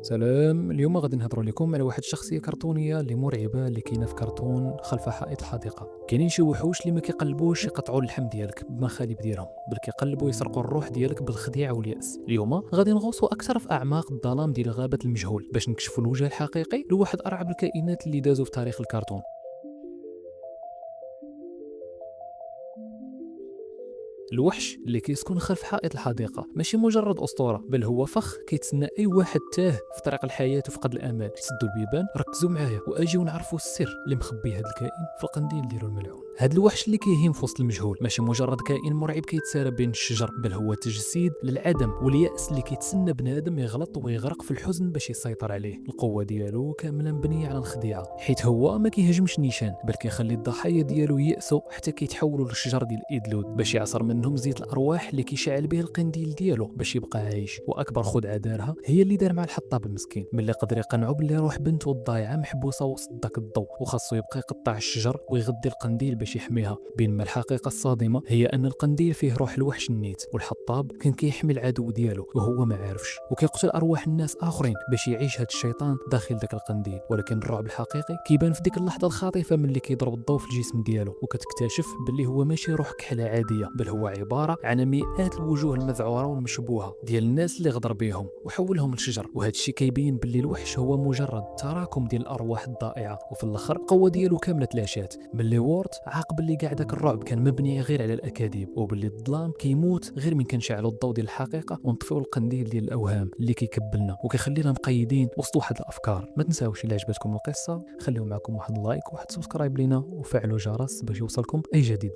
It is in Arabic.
سلام. اليوم غادي نهضروا لكم على واحد الشخصيه كرتونيه اللي مرعبه اللي كاينه في كرتون خلف حائط الحديقه. كاينين شي وحوش اللي ما كيقلبوش يقطعوا اللحم ديالك بمخالب ديالهم، بل كيقلبوا يسرقوا الروح ديالك بالخديعه والياس. اليوم غادي نغوصوا اكثر في اعماق الظلام ديال غابه المجهول باش نكشفوا الوجه الحقيقي لواحد ارعب الكائنات اللي دازوا في تاريخ الكرتون. الوحش اللي كيسكن خلف حائط الحديقة ماشي مجرد أسطورة، بل هو فخ كيتسنى أي واحد تاه في طريق الحياة وفقد الأمل. سدوا البيبان، ركزوا معايا وأجيو نعرفوا السر اللي مخبي هذا الكائن في القنديل ديالو الملعون. هذا الوحش اللي كيهيم في وسط المجهول ماشي مجرد كائن مرعب كيتسارى بين الشجر، بل هو تجسيد للعدم واليأس اللي كيتسنى بنادم يغلط ويغرق في الحزن باش يسيطر عليه. القوة ديالو كاملة مبنية على الخديعة، حيت هو ما كيهاجمش نيشان، بل كيخلي الضحايا ديالو يأسوا حتى كيتحولوا للشجر ديال إيدلود باش يعصر منهم زيت الأرواح اللي كيشعل به القنديل ديالو باش يبقى عايش. وأكبر خدعة دارها هي اللي دار مع الحطاب المسكين، ملي قدر يقنعو باللي روح بنته الضايعة محبوسة وسط داك الضوء وخاصو يبقى يقطع الشجر ويغدي القنديل باش يحميها. بينما الحقيقة الصادمة هي أن القنديل فيه روح الوحش النيت، والحطاب كان كيحمي العدو ديالو وهو ما عارفش، وكيقتل أرواح الناس آخرين باش يعيش هاد الشيطان داخل داك القنديل. ولكن الرعب الحقيقي كيبان في ديك اللحظة الخاطفة ملي كيضرب الضوء في الجسم ديالو، وكتكتشف باللي هو ماشي روح كحلة عادية، بل هو عبارة عن مئات الوجوه المذعورة والمشبوهة ديال الناس اللي غدر بيهم وحولهم لشجر. وهذا الشيء كيبين باللي الوحش هو مجرد تراكم ديال الأرواح الضائعة، وفي الآخر القوة ديالو كاملة تلاشات. باللي وورت عاقب باللي كاع داك الرعب كان مبني غير على الأكاذيب، وباللي الظلام كيموت غير من كنشعلوا الضوء ديال الحقيقة ونطفئوا القنديل ديال الأوهام اللي كيكبلنا وكيخلينا مقيدين وسط واحد الأفكار. ما تنساوش إلا عجبتكم القصة خليو معكم واحد اللايك وواحد سبسكرايب لينا وفعلوا الجرس باش يوصلكم أي جديد.